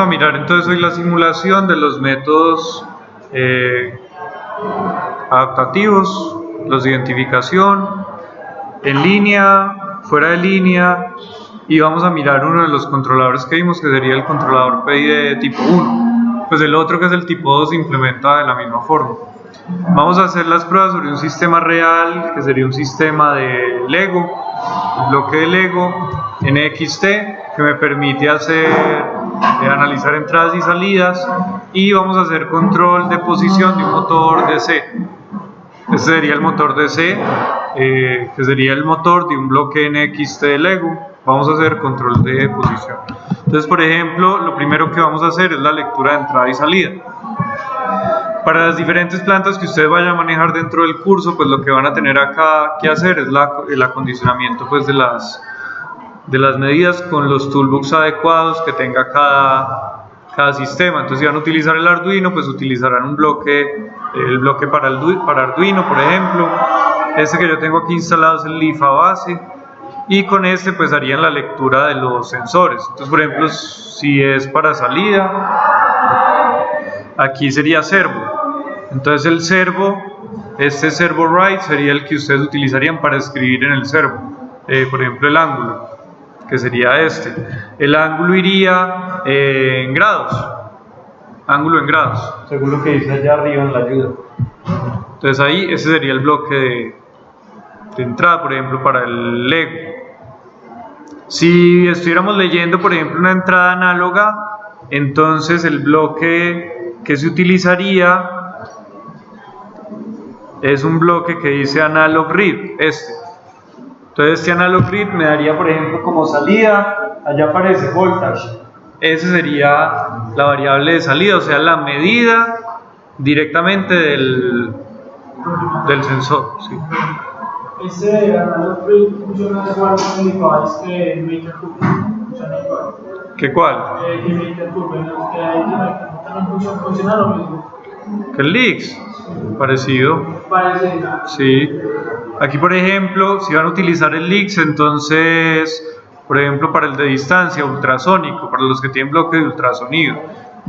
a mirar entonces hoy la simulación de los métodos adaptativos, los de identificación, en línea, fuera de línea, y vamos a mirar uno de los controladores que vimos, que sería el controlador PID tipo 1. Pues el otro, que es el tipo 2, se implementa de la misma forma. Vamos a hacer las pruebas sobre un sistema real, que sería un sistema de Lego, el bloque de Lego NXT, que me permite analizar entradas y salidas, y vamos a hacer control de posición de un motor DC. Este sería el motor DC, que sería el motor de un bloque NXT de Lego. Vamos a hacer control de posición. Entonces, por ejemplo, lo primero que vamos a hacer es la lectura de entrada y salida. Para las diferentes plantas que ustedes vayan a manejar dentro del curso, pues lo que van a tener acá que hacer es el acondicionamiento pues de las medidas con los toolbox adecuados que tenga cada sistema. Entonces, si van a utilizar el Arduino, pues utilizarán el bloque para Arduino, por ejemplo. Este que yo tengo aquí instalado es el LIFA base, y con este pues harían la lectura de los sensores. Entonces, por ejemplo, si es para salida, aquí sería servo. Entonces el servo, este servo right sería el que ustedes utilizarían para escribir en el servo. Por ejemplo, el ángulo, que sería este. El ángulo iría en grados, ángulo en grados, según lo que dice allá arriba en la ayuda. Entonces ahí ese sería el bloque de entrada, por ejemplo, para el Lego. Si estuviéramos leyendo, por ejemplo, una entrada análoga, entonces el bloque que se utilizaría es un bloque que dice analog read, este. Entonces este analog read me daría, por ejemplo, como salida, allá aparece voltage. Ese sería la variable de salida, o sea, la medida directamente del sensor, ¿sí? Ese analog read funciona igual con el device que MakerCube. Funciona igual. ¿Qué cuál? Que MakerCube, que también funciona lo mismo. ¿Que el Lix? Parecido. Parecido. Sí. Aquí, por ejemplo, si van a utilizar el Lix, entonces, por ejemplo, para el de distancia, ultrasónico, para los que tienen bloque de ultrasonido.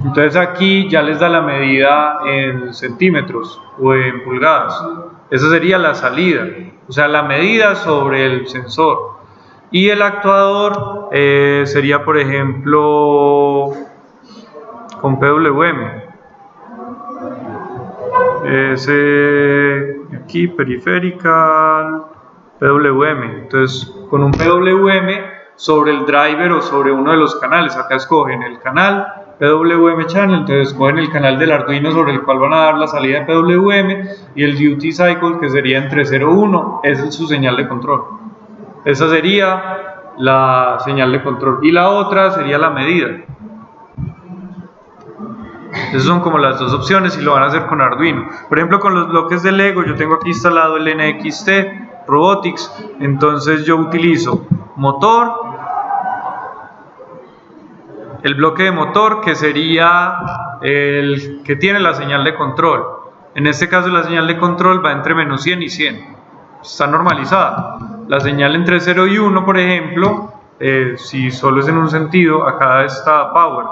Entonces aquí ya les da la medida en centímetros o en pulgadas. Esa sería la salida, o sea, la medida sobre el sensor. Y el actuador sería, por ejemplo, con PWM. Aquí, periférica, PWM. Entonces, con un PWM sobre el driver o sobre uno de los canales, acá escogen el canal PWM channel, entonces escogen el canal del Arduino sobre el cual van a dar la salida de PWM, y el duty cycle, que sería entre 0 y 1, es su señal de control. Esa sería la señal de control, y la otra sería la medida. Esas son como las dos opciones y lo van a hacer con Arduino. Por ejemplo, con los bloques de Lego, yo tengo aquí instalado el NXT Robotics, entonces yo utilizo motor, el bloque de motor, que sería el que tiene la señal de control. En este caso la señal de control va entre menos 100 y 100, está normalizada. La señal entre 0 y 1, por ejemplo, si solo es en un sentido, acá está power.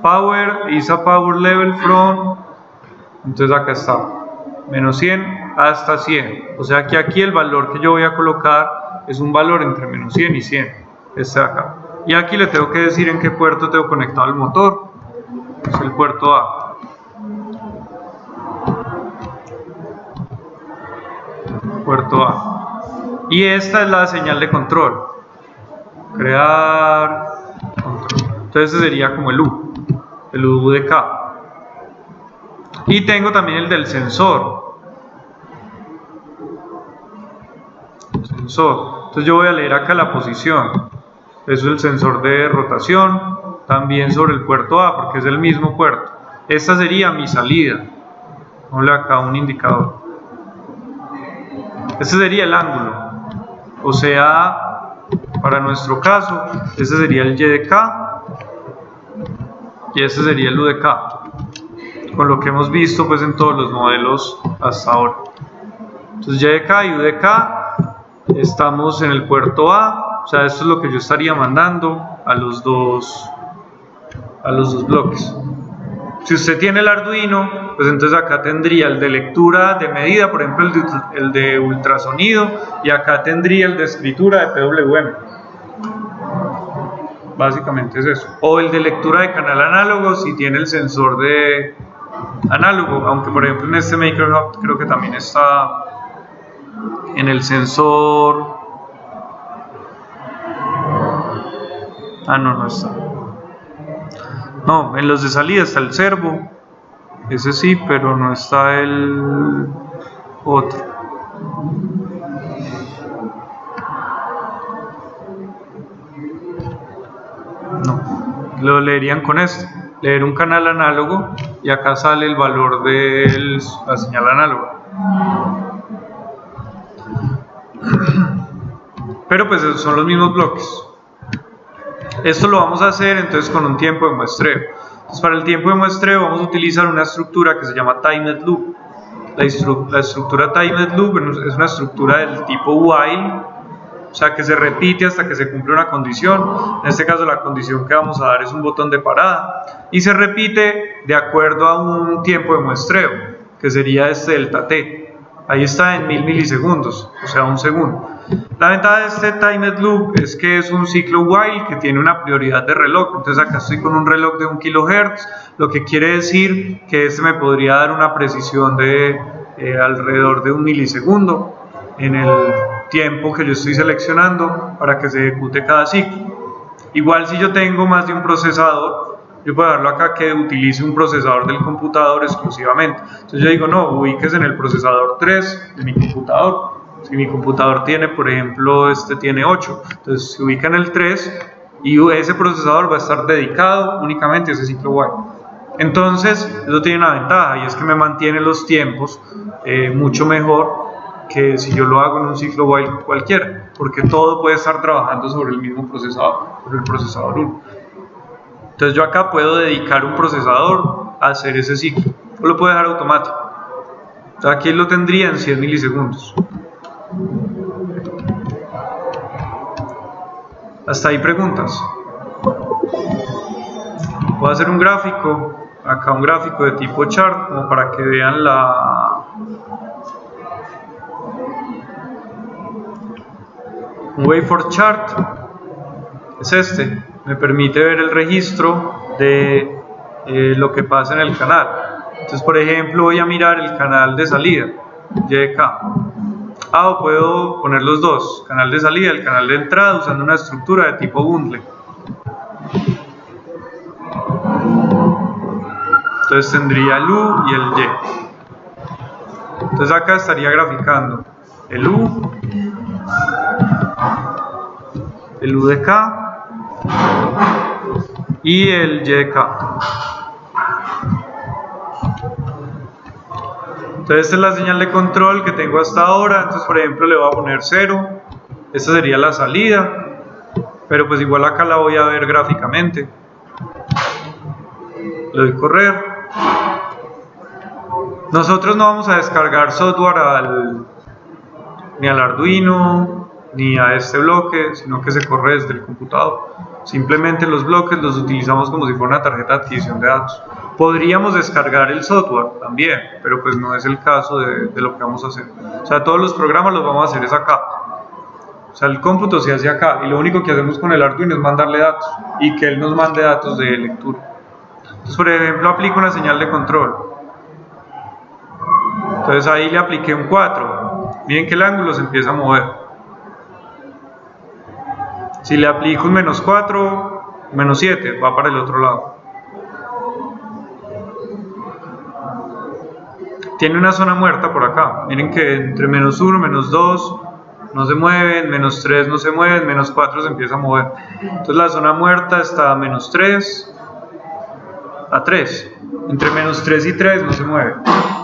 Power is a power level from, entonces acá está, menos 100 hasta 100. O sea que aquí el valor que yo voy a colocar es un valor entre menos 100 y 100, este de acá. Y aquí le tengo que decir en qué puerto tengo conectado el motor, es el puerto A. Puerto A. Y esta es la señal de control. Crear control. Entonces ese sería como el UDK. Y tengo también el del sensor. Entonces yo voy a leer acá la posición. Eso es el sensor de rotación, también sobre el puerto A, porque es el mismo puerto. Esta sería mi salida. Ponle acá un indicador. Este sería el ángulo. O sea, para nuestro caso, este sería el YDK y este sería el UDK, con lo que hemos visto pues en todos los modelos hasta ahora. Entonces YDK y UDK, estamos en el puerto A. O sea, esto es lo que yo estaría mandando a los dos a los dos bloques. Si usted tiene el Arduino, pues entonces acá tendría el de lectura de medida, por ejemplo el de ultrasonido, y acá tendría el de escritura de PWM. Básicamente es eso. O el de lectura de canal análogo si tiene el sensor de análogo, aunque por ejemplo en este MakerHub creo que también está en el sensor. No está. No, en los de salida está el servo, ese sí, pero no está el otro. No, lo leerían con esto, leer un canal análogo y acá sale el valor de la señal análoga. Pero pues esos son los mismos bloques. Esto lo vamos a hacer entonces con un tiempo de muestreo. Entonces para el tiempo de muestreo vamos a utilizar una estructura que se llama Timed Loop. La estructura Timed Loop es una estructura del tipo while, o sea que se repite hasta que se cumple una condición. En este caso la condición que vamos a dar es un botón de parada y se repite de acuerdo a un tiempo de muestreo que sería este delta t. Ahí está en 1000 milisegundos, o sea, un segundo. La ventaja de este Timed Loop es que es un ciclo while que tiene una prioridad de reloj. Entonces acá estoy con un reloj de 1 kHz, lo que quiere decir que este me podría dar una precisión de alrededor de 1 milisegundo en el tiempo que yo estoy seleccionando para que se ejecute cada ciclo. Igual si yo tengo más de un procesador, yo puedo darlo acá que utilice un procesador del computador exclusivamente. Entonces yo digo, no, ubíquese en el procesador 3 de mi computador. Si mi computador tiene, por ejemplo, este tiene 8, entonces se ubica en el 3 y ese procesador va a estar dedicado únicamente a ese ciclo while. Entonces, eso tiene una ventaja y es que me mantiene los tiempos mucho mejor que si yo lo hago en un ciclo while cualquiera, porque todo puede estar trabajando sobre el mismo procesador, sobre el procesador 1. Entonces yo acá puedo dedicar un procesador a hacer ese ciclo, o lo puedo dejar automático. Entonces aquí lo tendría en 100 milisegundos. Hasta ahí preguntas. Voy a hacer un gráfico, acá un gráfico de tipo chart, como para que vean un waveform chart. Es este, me permite ver el registro de lo que pasa en el canal. Entonces, por ejemplo, voy a mirar el canal de salida, YK. O puedo poner los dos, canal de salida y el canal de entrada, usando una estructura de tipo bundle. Entonces tendría el U y el Y. Entonces acá estaría graficando el U de K y el Y de K. Entonces esta es la señal de control que tengo hasta ahora. Entonces por ejemplo le voy a poner 0. Esta sería la salida, pero pues igual acá la voy a ver gráficamente. Le doy correr. Nosotros no vamos a descargar software ni al Arduino ni a este bloque, sino que se corre desde el computador. Simplemente los bloques los utilizamos como si fuera una tarjeta de adquisición de datos. Podríamos descargar el software también, pero pues no es el caso de lo que vamos a hacer. O sea, todos los programas los vamos a hacer es acá. O sea, el cómputo se hace acá y lo único que hacemos con el Arduino es mandarle datos y que él nos mande datos de lectura. Entonces, por ejemplo, aplico una señal de control. Entonces ahí le apliqué un 4. Miren que el ángulo se empieza a mover. Si le aplico un -4, -7, va para el otro lado. Tiene una zona muerta por acá. Miren que entre -1, -2 no se mueven, -3 no se mueven, -4 se empieza a mover. Entonces la zona muerta está a -3 a 3. Entre -3 y 3 no se mueve.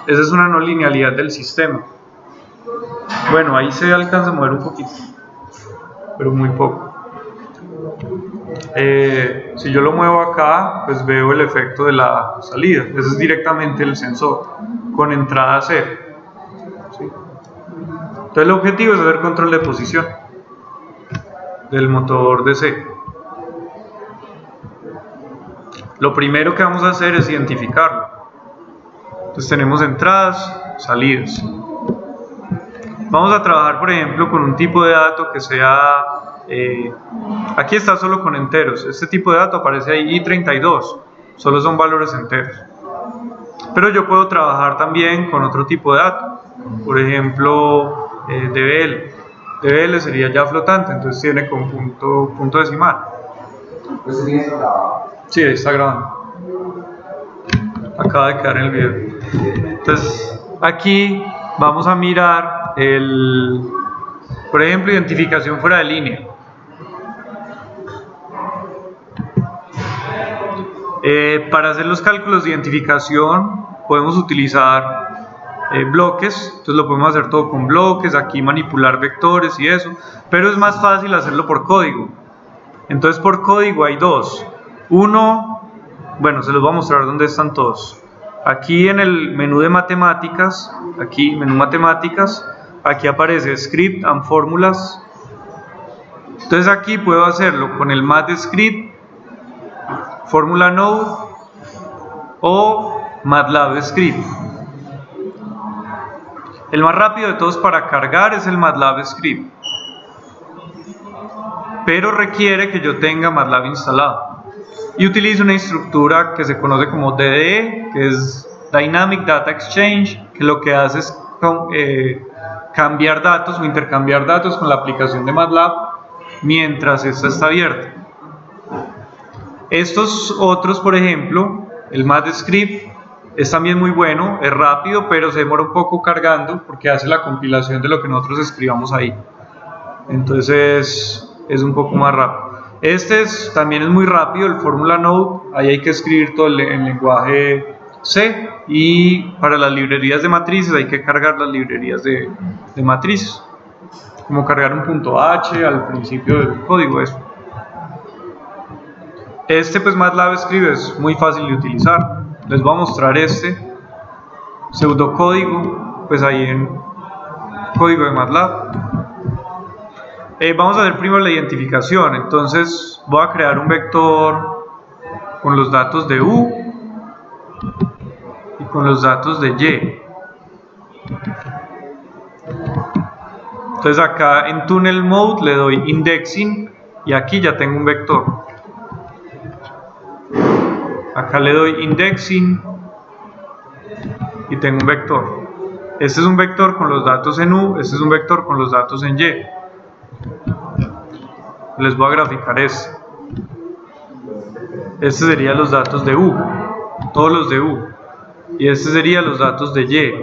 Esa es una no linealidad del sistema. Bueno, ahí se alcanza a mover un poquito, pero muy poco. Si yo lo muevo acá, pues veo el efecto de la salida. Ese es directamente el sensor con entrada 0. ¿Sí? Entonces el objetivo es hacer control de posición del motor DC. lo primero que vamos a hacer es identificarlo. Entonces tenemos entradas, salidas. Vamos a trabajar, por ejemplo, con un tipo de dato que sea, aquí está solo con enteros. Este tipo de dato aparece ahí i32, solo son valores enteros. Pero yo puedo trabajar también con otro tipo de dato, por ejemplo, dbl. dbl sería ya flotante, entonces tiene con punto decimal. Pues sí, eso grabado. Sí, ahí está grabando. Acaba de quedar en el video. Entonces, aquí vamos a mirar por ejemplo, identificación fuera de línea. Para hacer los cálculos de identificación podemos utilizar bloques, entonces lo podemos hacer todo con bloques, aquí manipular vectores y eso, pero es más fácil hacerlo por código. Entonces por código hay dos. Uno, bueno, se los voy a mostrar dónde están todos. Aquí en el menú de matemáticas, aquí menú matemáticas, aquí aparece script and fórmulas. Entonces aquí puedo hacerlo con el MATLAB Fórmula Node o MATLAB Script. El más rápido de todos para cargar es el MATLAB Script, pero requiere que yo tenga MATLAB instalado y utilizo una estructura que se conoce como DDE, que es Dynamic Data Exchange, que lo que hace es cambiar datos o intercambiar datos con la aplicación de MATLAB mientras esta está abierta. Estos otros, por ejemplo, el MATLAB es también muy bueno, es rápido, pero se demora un poco cargando porque hace la compilación de lo que nosotros escribamos ahí. Entonces es un poco más rápido. También es muy rápido, el Fórmula Node, ahí hay que escribir todo el lenguaje C, y para las librerías de matrices hay que cargar las librerías de matrices, como cargar un punto H al principio del código. Eso. Pues MATLAB Script es muy fácil de utilizar. Les voy a mostrar pseudocódigo, pues ahí en código de MATLAB. Vamos a ver primero la identificación. Entonces voy a crear un vector con los datos de U y con los datos de Y. Entonces acá en Tunnel Mode le doy Indexing y aquí ya tengo un vector. Acá le doy Indexing y tengo un vector. Este es un vector con los datos en U, este es un vector con los datos en Y. Les voy a graficar este. Este sería los datos de U, todos los de U. Y este sería los datos de Y.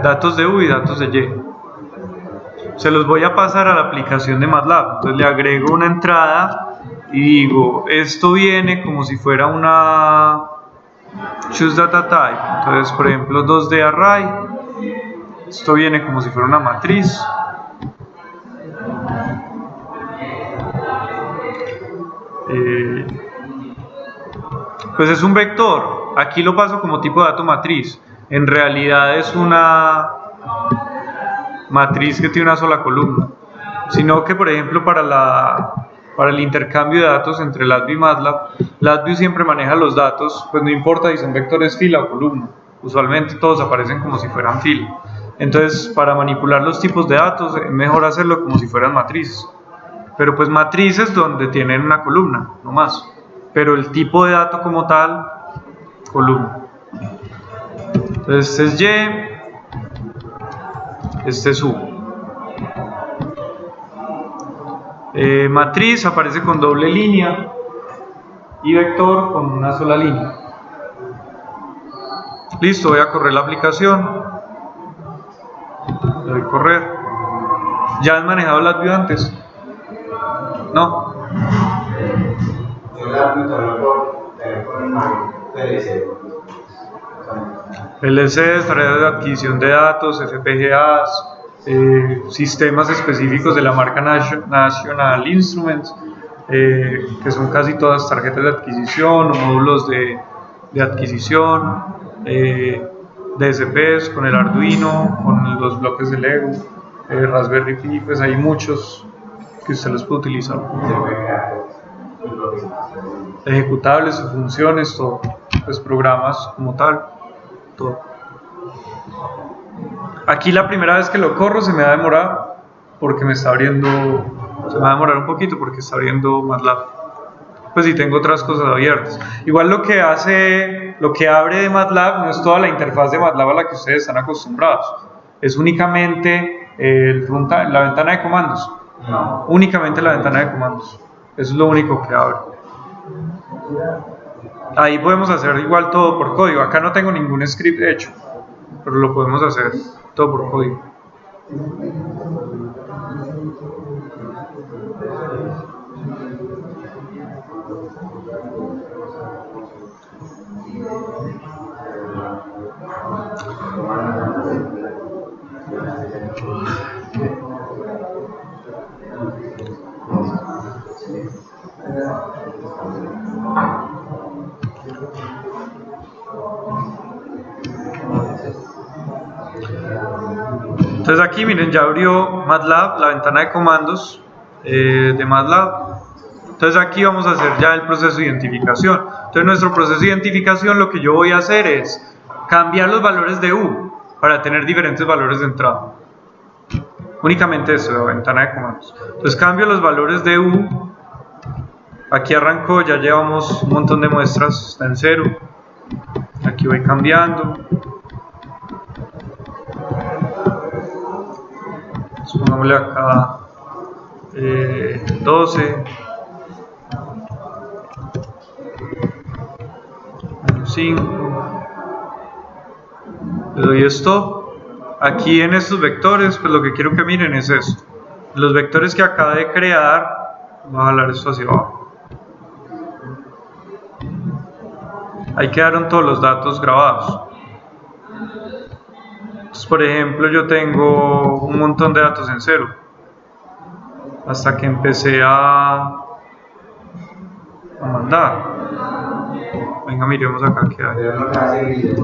Datos de U y datos de Y. Se los voy a pasar a la aplicación de MATLAB. Entonces le agrego una entrada y digo, esto viene como si fuera una choose data type. Entonces, por ejemplo, 2D array. Esto viene como si fuera una matriz. Pues es un vector. Aquí lo paso como tipo de dato matriz. En realidad es una matriz que tiene una sola columna. Sino que, por ejemplo, para el intercambio de datos entre LabVIEW y MATLAB, LabVIEW siempre maneja los datos, pues no importa si son vectores fila o columna. Usualmente todos aparecen como si fueran fila. Entonces, para manipular los tipos de datos es mejor hacerlo como si fueran matrices. Pero pues matrices donde tienen una columna, no más. Pero el tipo de dato como tal, columna. Entonces este es Y, este es U. Matriz aparece con doble línea y vector con una sola línea. Listo, voy a correr la aplicación. Le doy correr. ¿Ya has manejado LabVIEW antes? No. PLCs, tareas de adquisición de datos, FPGAs, sistemas específicos de la marca National Instruments, que son casi todas tarjetas de adquisición o módulos de adquisición, DSPs con el Arduino, con los bloques de Lego, Raspberry Pi, pues hay muchos que usted los puede utilizar. ejecutables, sus funciones, todo, pues programas como tal, todo. Aquí la primera vez que lo corro se me va a demorar porque me está abriendo, se me va a demorar un poquito porque está abriendo MATLAB. Pues si tengo otras cosas abiertas. Igual lo que abre de MATLAB no es toda la interfaz de MATLAB a la que ustedes están acostumbrados. Es únicamente la ventana de comandos. No. Únicamente la ventana de comandos. Eso es lo único que abre. Ahí podemos hacer igual todo por código. Acá no tengo ningún script hecho, pero lo podemos hacer todo por código. Entonces aquí miren, ya abrió MATLAB, la ventana de comandos de MATLAB. Entonces aquí vamos a hacer ya el proceso de identificación. Entonces nuestro proceso de identificación, lo que yo voy a hacer es cambiar los valores de U para tener diferentes valores de entrada. Únicamente eso, la ventana de comandos. Entonces cambio los valores de U. Aquí arrancó, ya llevamos un montón de muestras, está en 0. Aquí voy cambiando. Pongámosle acá 12, menos 5, le doy stop. Aquí en estos vectores, pues lo que quiero que miren es eso. Los vectores que acabé de crear, voy a jalar esto hacia abajo. Ahí quedaron todos los datos grabados. Entonces, por ejemplo, yo tengo un montón de datos en 0 hasta que empecé a mandar. Venga, miremos acá qué hay.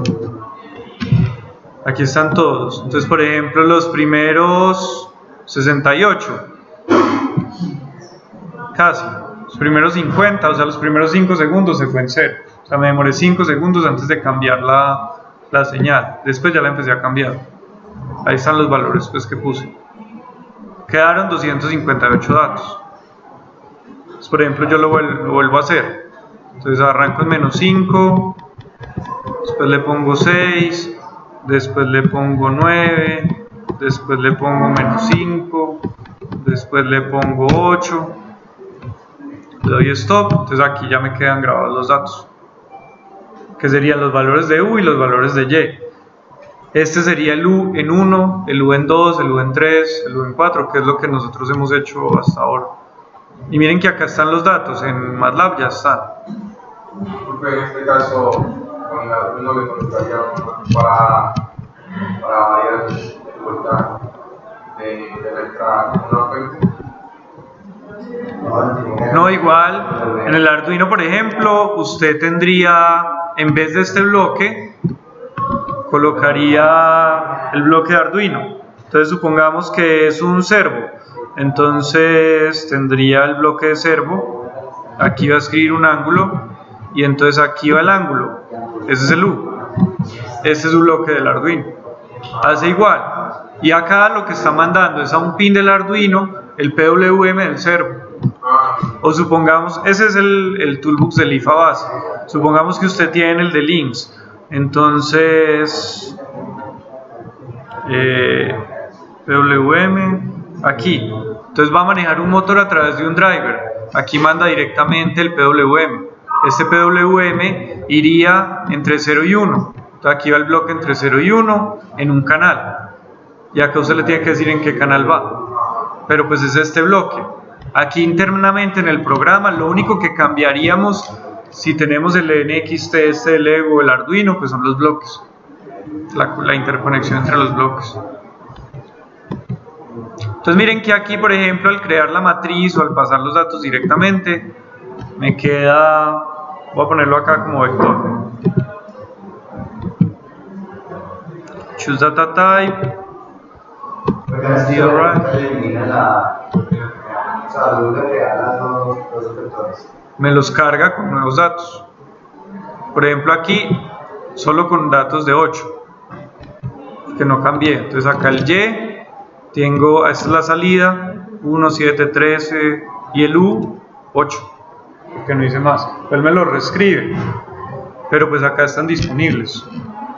Aquí están todos. Entonces, por ejemplo, los primeros 68 casi, los primeros 50, o sea, los primeros 5 segundos se fue en 0. O sea, me demoré 5 segundos antes de cambiar la señal. Después ya la empecé a cambiar. Ahí están los valores pues, que puse. Quedaron 258 datos. Entonces, por ejemplo, yo lo vuelvo a hacer. Entonces arranco en menos 5, después le pongo 6, después le pongo 9, después le pongo menos 5, después le pongo 8, le doy stop. Entonces aquí ya me quedan grabados los datos, que serían los valores de U y los valores de Y. Este sería el U en 1, el U en 2, el U en 3, el U en 4, que es lo que nosotros hemos hecho hasta ahora. Y miren que acá están los datos, en MATLAB ya están. Porque en este caso, con el Arduino le conectaría para variar el voltaje de la entrada con una fuente. No, igual, en el Arduino, por ejemplo, usted tendría, en vez de este bloque, colocaría el bloque de Arduino. Entonces supongamos que es un servo, entonces tendría el bloque de servo, aquí va a escribir un ángulo y entonces aquí va el ángulo, ese es el U, este es un bloque del Arduino. Hace igual, y acá lo que está mandando es a un pin del Arduino el PWM del servo. O supongamos, ese es el toolbox del IFA base. Supongamos que usted tiene el de links, entonces PWM aquí, entonces va a manejar un motor a través de un driver. Aquí manda directamente el PWM. Este PWM iría entre 0 y 1. Entonces aquí va el bloque entre 0 y 1 en un canal, y acá usted le tiene que decir en qué canal va, pero pues es este bloque. Aquí internamente en el programa lo único que cambiaríamos, si tenemos el NXT, el Lego, el Arduino, pues son los bloques, la interconexión entre los bloques. Entonces miren que aquí, por ejemplo, al crear la matriz o al pasar los datos directamente, me queda, voy a ponerlo acá como vector, choose data type, elimina la salud de crear los vectores. me los carga con nuevos datos. Por ejemplo, aquí solo con datos de 8, que no cambié. Entonces acá el Y, tengo, esta es la salida, 1, 7, 13, y el U, 8, porque no hice más. Él me lo reescribe, pero pues acá están disponibles.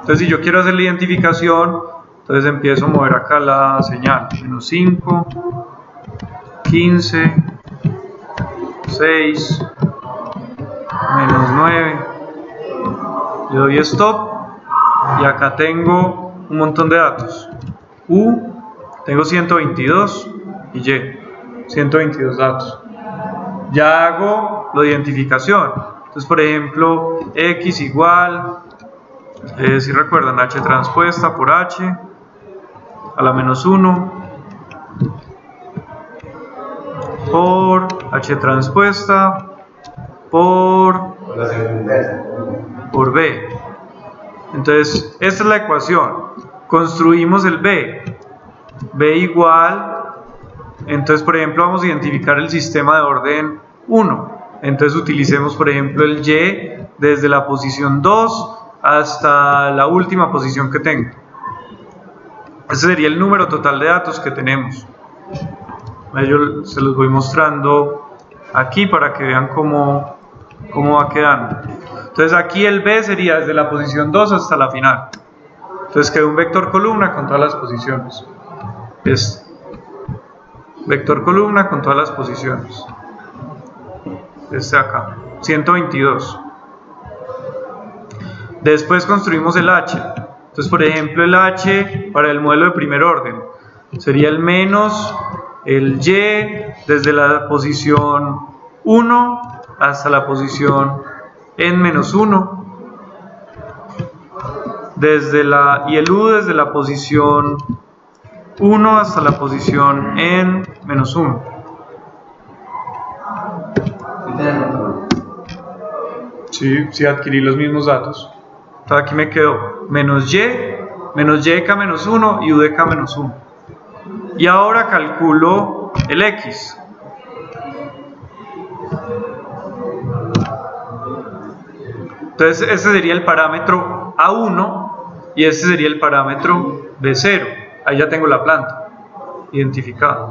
Entonces si yo quiero hacer la identificación, entonces empiezo a mover acá la señal, menos 5, 15, 6, menos 9, le doy stop y acá tengo un montón de datos. U, tengo 122 y Y, 122 datos. Ya hago la identificación. Entonces, por ejemplo, X igual, si recuerdan, H transpuesta por H a la menos 1 por H transpuesta por B. Entonces, esta es la ecuación. Construimos el B. B igual, entonces por ejemplo vamos a identificar el sistema de orden 1. Entonces utilicemos por ejemplo el Y desde la posición 2 hasta la última posición que tengo. Ese sería el número total de datos que tenemos. Yo se los voy mostrando aquí para que vean cómo va quedando. Entonces aquí el B sería desde la posición 2 hasta la final. Entonces queda un vector columna con todas las posiciones. Es vector columna con todas las posiciones. Este acá, 122. Después construimos el H. Entonces, por ejemplo, el H para el modelo de primer orden sería el menos el Y desde la posición 1 hasta la posición n-1. Y el U desde la posición 1 hasta la posición n-1. Sí, adquirí los mismos datos. Entonces aquí me quedó menos Y de k-1 y U de k-1. Y ahora calculo el X. Entonces este sería el parámetro A1 y este sería el parámetro B0. Ahí ya tengo la planta identificada.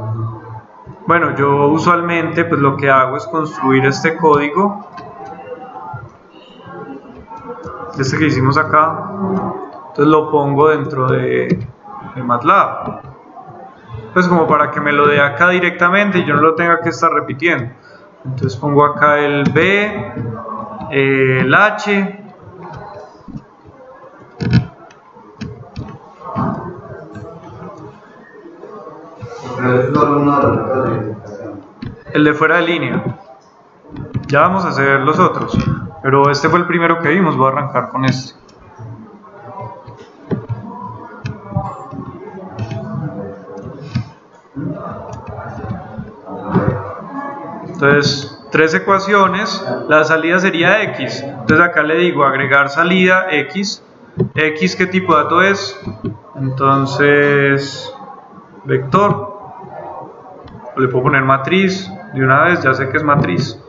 Bueno, yo usualmente pues lo que hago es construir este código, este que hicimos acá. Entonces lo pongo dentro de MATLAB, pues como para que me lo dé acá directamente y yo no lo tenga que estar repitiendo. Entonces pongo acá el B, el H, el de fuera de línea. Ya vamos a hacer los otros, pero este fue el primero que vimos. Voy a arrancar con este. Entonces, tres ecuaciones. La salida sería X. Entonces acá le digo agregar salida X. X, ¿qué tipo de dato es? Entonces, vector. Le puedo poner matriz de una vez, ya sé que es matriz.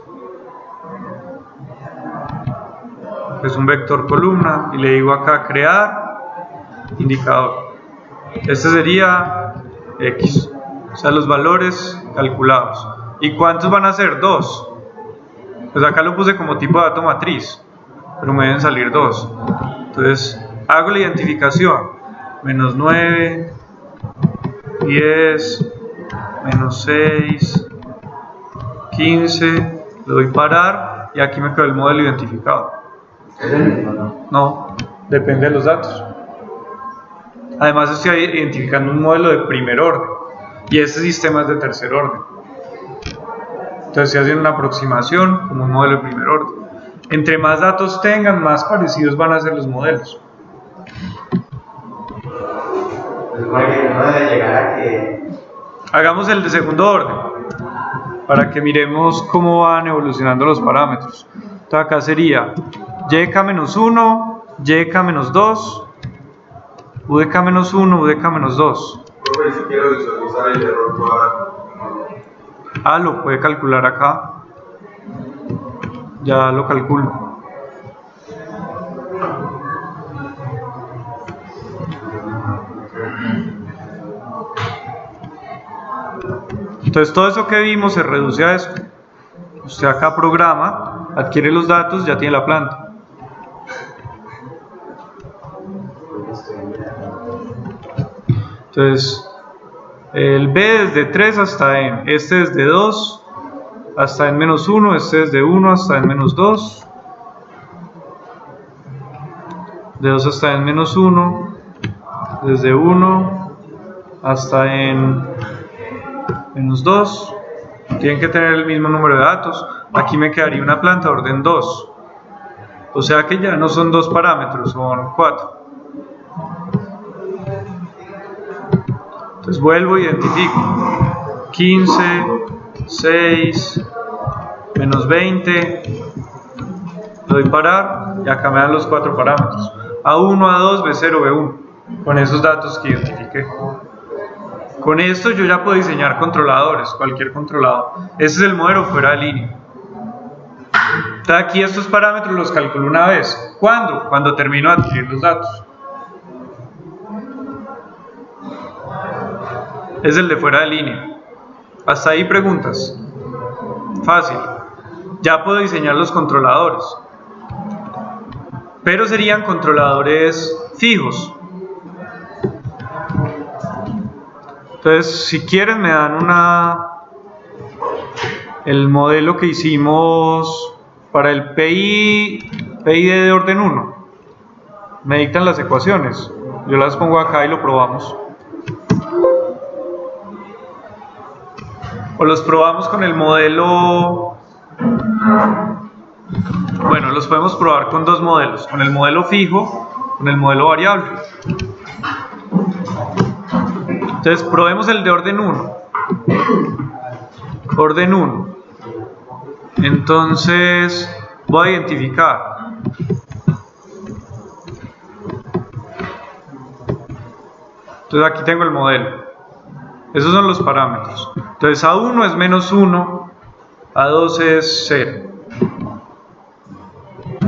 Es un vector columna y le digo acá crear indicador. Este sería X, o sea los valores calculados. ¿Y cuántos van a ser? 2. Pues acá lo puse como tipo de dato matriz, pero me deben salir 2. Entonces hago la identificación. Menos 9, 10, menos 6, 15, le doy parar y aquí me quedó el modelo identificado. No, depende de los datos. Además estoy identificando un modelo de primer orden y este sistema es de tercer orden. Entonces estoy haciendo una aproximación como un modelo de primer orden. Entre más datos tengan, más parecidos van a ser los modelos. Hagamos el de segundo orden para que miremos cómo van evolucionando los parámetros. Entonces acá sería YK-1, YK-2, UDK-1, UDK-2. Profe, si quiero visualizar el error, lo puede calcular acá. ya lo calculo. Entonces todo eso que vimos se reduce a esto. Usted acá programa, adquiere los datos, ya tiene la planta. Entonces el B desde 3 hasta n, este desde 2 hasta n menos 1, este desde 1 hasta n menos 2, de 2 hasta n menos 1, desde 1 hasta n menos 2, tienen que tener el mismo número de datos. Aquí me quedaría una planta de orden 2, o sea que ya no son 2 parámetros, son 4. Entonces vuelvo e identifico 15, 6, menos 20, doy parar y acá me dan los 4 parámetros: A1, A2, B0, B1, con esos datos que identifiqué. Con esto yo ya puedo diseñar controladores, cualquier controlador. Ese es el modelo fuera de línea. Entonces aquí estos parámetros los calculo una vez. ¿Cuándo? Cuando termino de adquirir los datos. Es el de fuera de línea. Hasta ahí preguntas. Fácil. Ya puedo diseñar los controladores. Pero serían controladores fijos. Entonces, si quieren me dan el modelo que hicimos para el PID de orden 1. Me dictan las ecuaciones. Yo las pongo acá y lo probamos. O los probamos con el modelo. Bueno, los podemos probar con dos modelos: con el modelo fijo, con el modelo variable. Entonces probemos el de orden 1. Orden 1. Entonces voy a identificar. Entonces aquí tengo el modelo. Esos son los parámetros. Entonces A1 es menos 1, A2 es 0.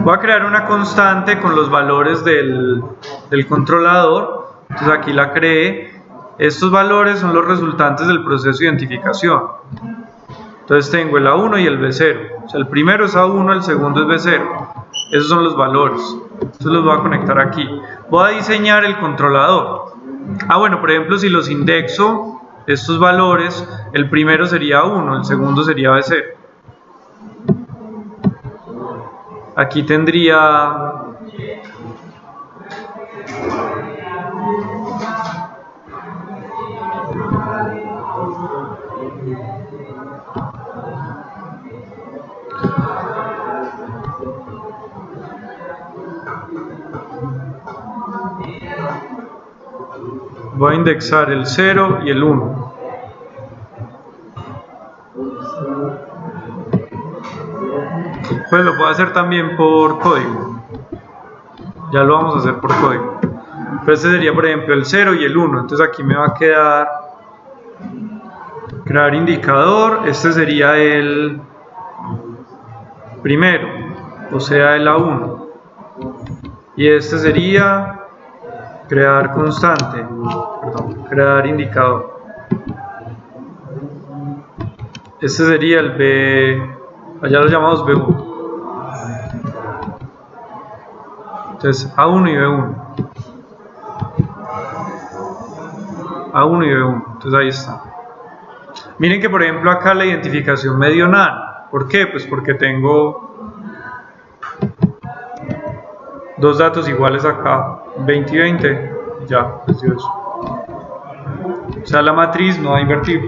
Voy a crear una constante con los valores del controlador. Entonces aquí la creé. Estos valores son los resultantes del proceso de identificación. Entonces tengo el A1 y el B0. O sea, el primero es A1, el segundo es B0. Esos son los valores. Entonces los voy a conectar aquí. Voy a diseñar el controlador. Bueno, por ejemplo, si los indexo, estos valores, el primero sería A1, el segundo sería B0. Aquí tendría voy a indexar el 0 y el 1. Pues lo puedo hacer también por código. Ya lo vamos a hacer por código. Pero este sería, por ejemplo, el 0 y el 1. Entonces aquí me va a quedar crear indicador. Este sería el primero, o sea el A1. Y este sería crear constante, perdón, crear indicador. Este sería el B, allá lo llamamos B1. Entonces A1 y B1. A1 y B1. Entonces ahí está. Miren que por ejemplo acá la identificación me dio nada. ¿Por qué? Pues porque tengo dos datos iguales acá, 20 y 20, ya, les dio eso. O sea, la matriz no ha invertido.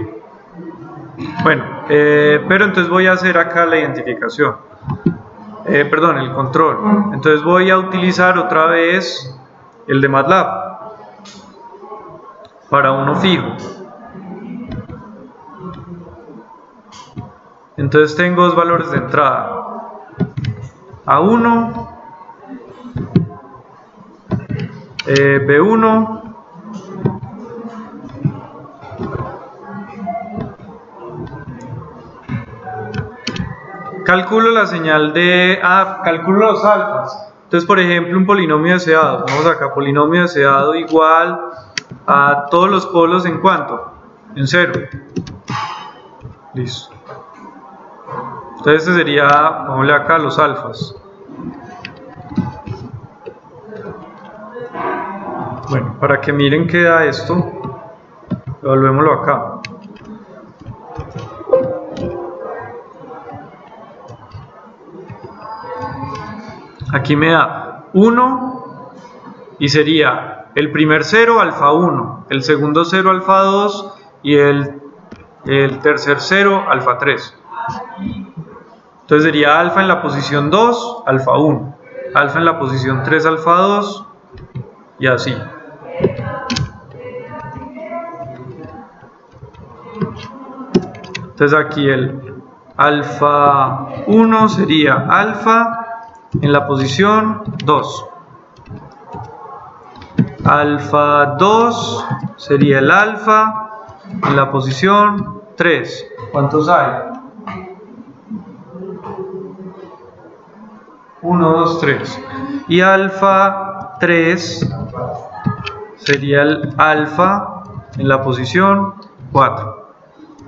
Bueno, pero entonces voy a hacer acá la identificación. Perdón, el control. Entonces voy a utilizar otra vez el de MATLAB para uno fijo. Entonces tengo dos valores de entrada: A1, B1, calculo la señal de... calculo los alfas. Entonces, por ejemplo, un polinomio deseado. Vamos acá, polinomio deseado igual a todos los polos en ¿cuánto? En 0. Listo. Entonces este sería, vamos acá, los alfas. Bueno, para que miren qué da esto, evaluémoslo acá. Aquí me da 1 y sería el primer 0 alfa 1, el segundo 0 alfa 2 y el tercer 0 alfa 3. Entonces sería alfa en la posición 2, alfa 1, alfa en la posición 3, alfa 2 y así. Entonces aquí el alfa 1 sería alfa en la posición 2. Alfa 2 sería el alfa en la posición 3. ¿Cuántos hay? 1, 2, 3. Y alfa 3 sería el alfa en la posición 4.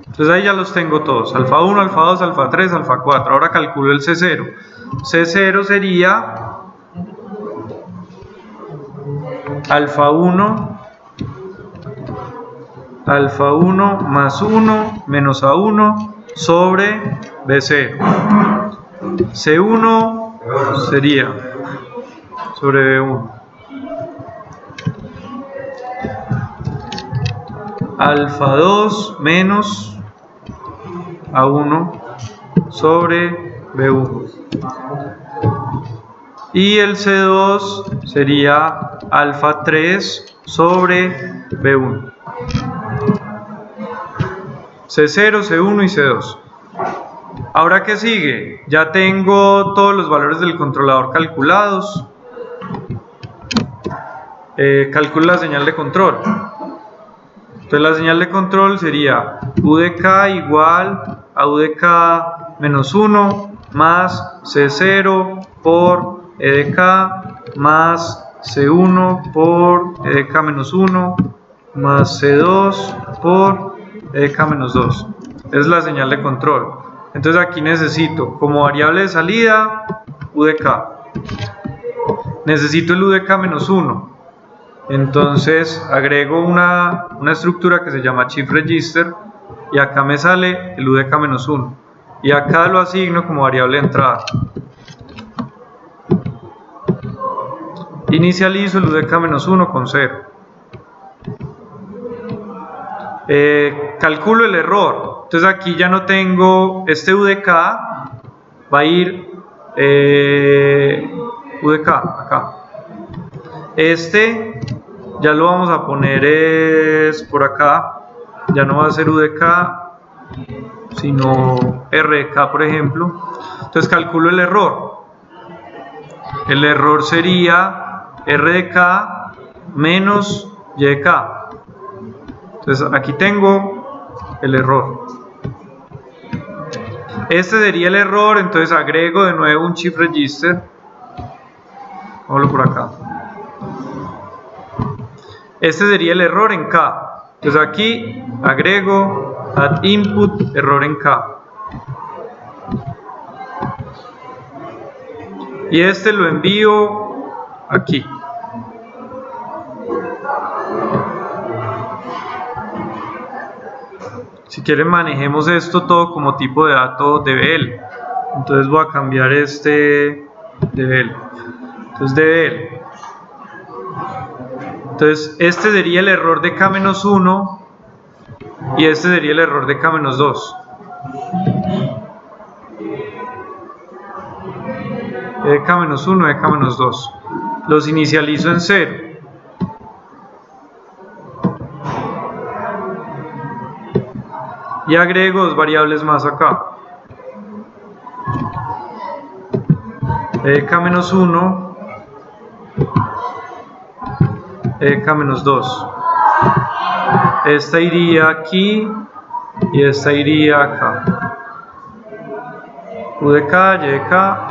Entonces ahí ya los tengo todos. Alfa 1, alfa 2, alfa 3, alfa 4. Ahora calculo el C0. C0 sería alfa 1 más 1 menos A1 sobre B0. C1 sería sobre B1. Alfa 2 menos A1 sobre B1. Y el C2 sería alfa 3 sobre B1. C0, C1 y C2. Ahora, ¿qué sigue? Ya tengo todos los valores del controlador calculados. Calculo la señal de control. Entonces la señal de control sería U de K igual a U de K menos 1 más C0 por E de K más C1 por E de K menos 1 más C2 por E de K menos 2. Es la señal de control. Entonces aquí necesito como variable de salida U de K. Necesito el U de K menos 1. Entonces agrego una estructura que se llama Shift Register y acá me sale el U de K menos 1 y acá lo asigno como variable de entrada. Inicializo el U de K menos 1 con 0. Calculo el error. Entonces aquí ya no tengo este U de K, va a ir U de K acá. Este ya lo vamos a poner es por acá, ya no va a ser U de K sino R de K, por ejemplo. Entonces calculo el error. El error sería R de K menos Y de K. Entonces aquí tengo el error. Este sería el error, entonces agrego de nuevo un Shift Register. Vámonos por acá. Este sería el error en K. Entonces aquí agrego add input error en K. Y este lo envío aquí. Si quieren manejemos esto todo como tipo de dato DBL. Entonces voy a cambiar este DBL. Entonces DBL. Entonces este sería el error de K-1 y este sería el error de K-2. De K-1, de K-2. Los inicializo en 0. Y agrego dos variables más acá. K-1, K-2. Esta iría aquí y esta iría acá. U de K, Y de K.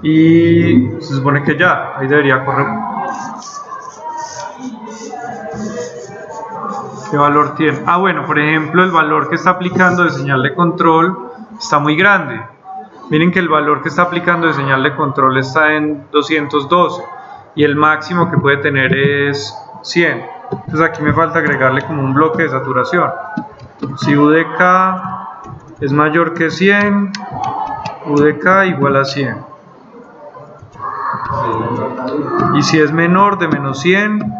Y se supone que ya, ahí debería correr. ¿Qué valor tiene? Ah, bueno, por ejemplo, el valor que está aplicando de señal de control está muy grande. Miren que el valor que está aplicando de señal de control está en 212 y el máximo que puede tener es 100. Entonces aquí me falta agregarle como un bloque de saturación. Si U de K es mayor que 100, U de K igual a 100. Y si es menor de menos 100,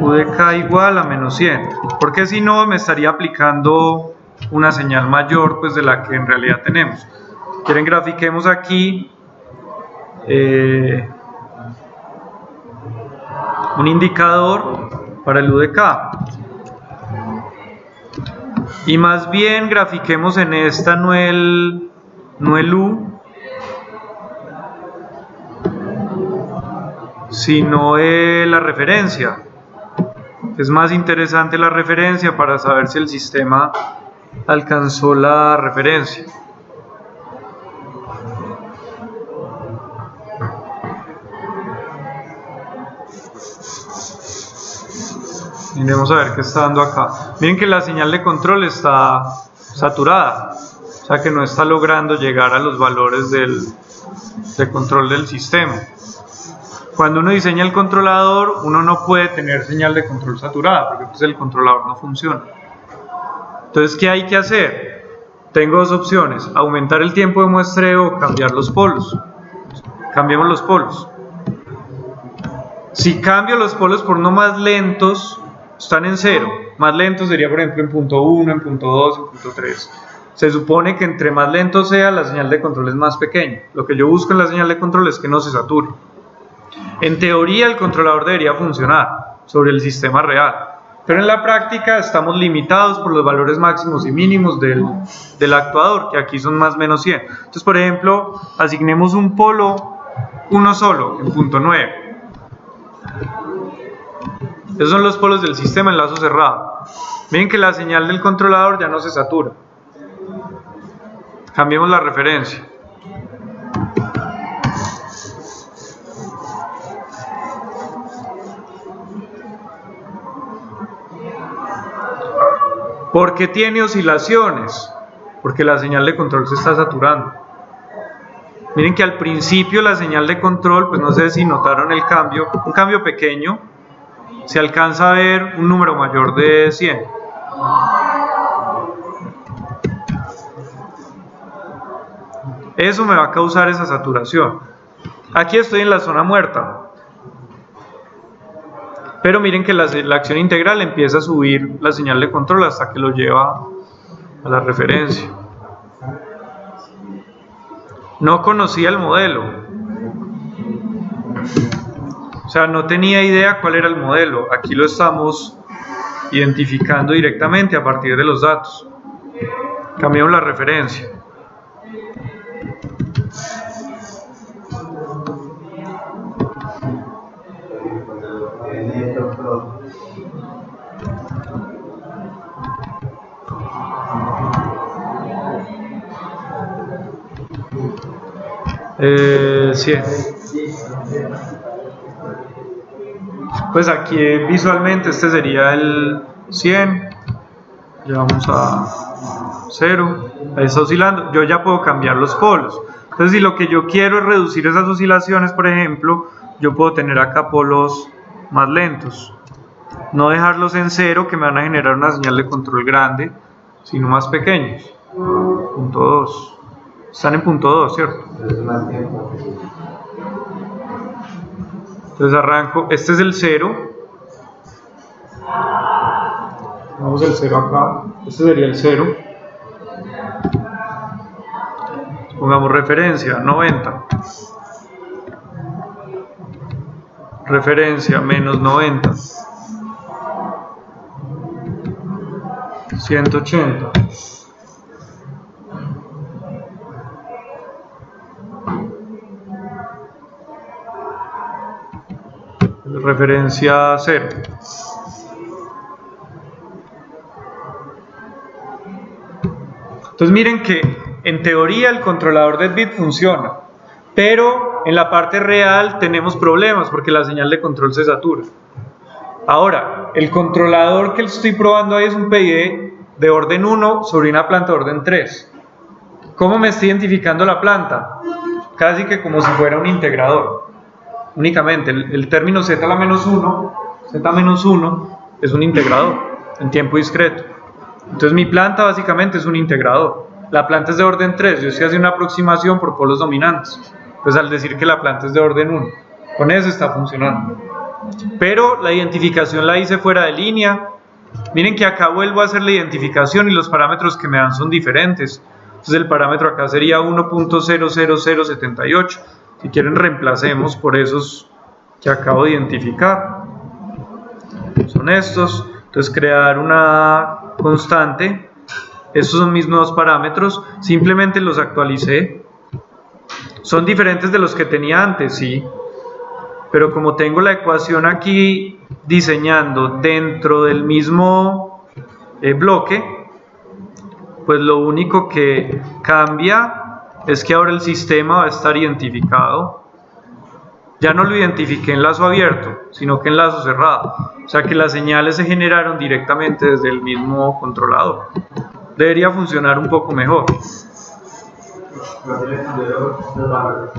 U de K igual a menos 100. Porque si no me estaría aplicando una señal mayor pues de la que en realidad tenemos. Si quieren grafiquemos aquí un indicador para el U de K. Y más bien grafiquemos en esta no el U, sino la referencia. Es más interesante la referencia para saber si el sistema alcanzó la referencia. Miremos a ver qué está dando acá. Miren que la señal de control está saturada, o sea que no está logrando llegar a los valores de control del sistema. Cuando uno diseña el controlador, uno no puede tener señal de control saturada, porque entonces el controlador no funciona. Entonces, ¿qué hay que hacer? Tengo dos opciones: aumentar el tiempo de muestreo o cambiar los polos. Cambiemos los polos. Si cambio los polos por uno más lentos, están en 0. Más lentos sería, por ejemplo, en punto 1, en punto 2, en punto 3. Se supone que entre más lento sea, la señal de control es más pequeña. Lo que yo busco en la señal de control es que no se sature. En teoría, el controlador debería funcionar sobre el sistema real, pero en la práctica estamos limitados por los valores máximos y mínimos del actuador, que aquí son más o menos 100. Entonces, por ejemplo, asignemos un polo, uno solo, en punto 9. Esos son los polos del sistema en lazo cerrado. Miren que la señal del controlador ya no se satura. Cambiemos la referencia. ¿Por qué tiene oscilaciones? Porque la señal de control se está saturando. Miren que al principio la señal de control, pues no sé si notaron el cambio, un cambio pequeño. Se alcanza a ver un número mayor de 100. Eso me va a causar esa saturación. Aquí estoy en la zona muerta. Pero miren que la acción integral empieza a subir la señal de control hasta que lo lleva a la referencia. No conocía el modelo. O sea, no tenía idea cuál era el modelo. Aquí lo estamos identificando directamente a partir de los datos. Cambiamos la referencia. Sí. Pues aquí visualmente este sería el 100. Llevamos a 0. Ahí está oscilando. Yo ya puedo cambiar los polos. Entonces, si lo que yo quiero es reducir esas oscilaciones, por ejemplo, yo puedo tener acá polos más lentos. No dejarlos en 0, que me van a generar una señal de control grande, sino más pequeños. Punto 2. Están en punto 2, ¿cierto? Entonces arranco. Este es el 0. Vamos el 0 acá. Este sería el 0. Pongamos referencia, 90. Referencia, menos 90. 180. Referencia 0. Entonces miren que en teoría el controlador de bit funciona, pero en la parte real tenemos problemas porque la señal de control se satura. Ahora, el controlador que estoy probando ahí es un PID de orden 1 sobre una planta de orden 3. ¿Cómo me está identificando la planta? Casi que como si fuera un integrador. Únicamente el término Z-1 es un integrador en tiempo discreto. Entonces mi planta básicamente es un integrador. La planta es de orden 3, yo estoy haciendo una aproximación por polos dominantes. Pues al decir que la planta es de orden 1, con eso está funcionando. Pero la identificación la hice fuera de línea. Miren que acá vuelvo a hacer la identificación y los parámetros que me dan son diferentes. Entonces el parámetro acá sería 1.00078. Si quieren reemplacemos por esos que acabo de identificar. Son estos. Entonces crear una constante. Estos son mis nuevos parámetros. Simplemente los actualicé. Son diferentes de los que tenía antes, sí. Pero como tengo la ecuación aquí diseñando dentro del mismo bloque, pues lo único que cambia es que ahora el sistema va a estar identificado. Ya no lo identifiqué en lazo abierto, sino que en lazo cerrado. O sea que las señales se generaron directamente desde el mismo controlador. Debería funcionar un poco mejor.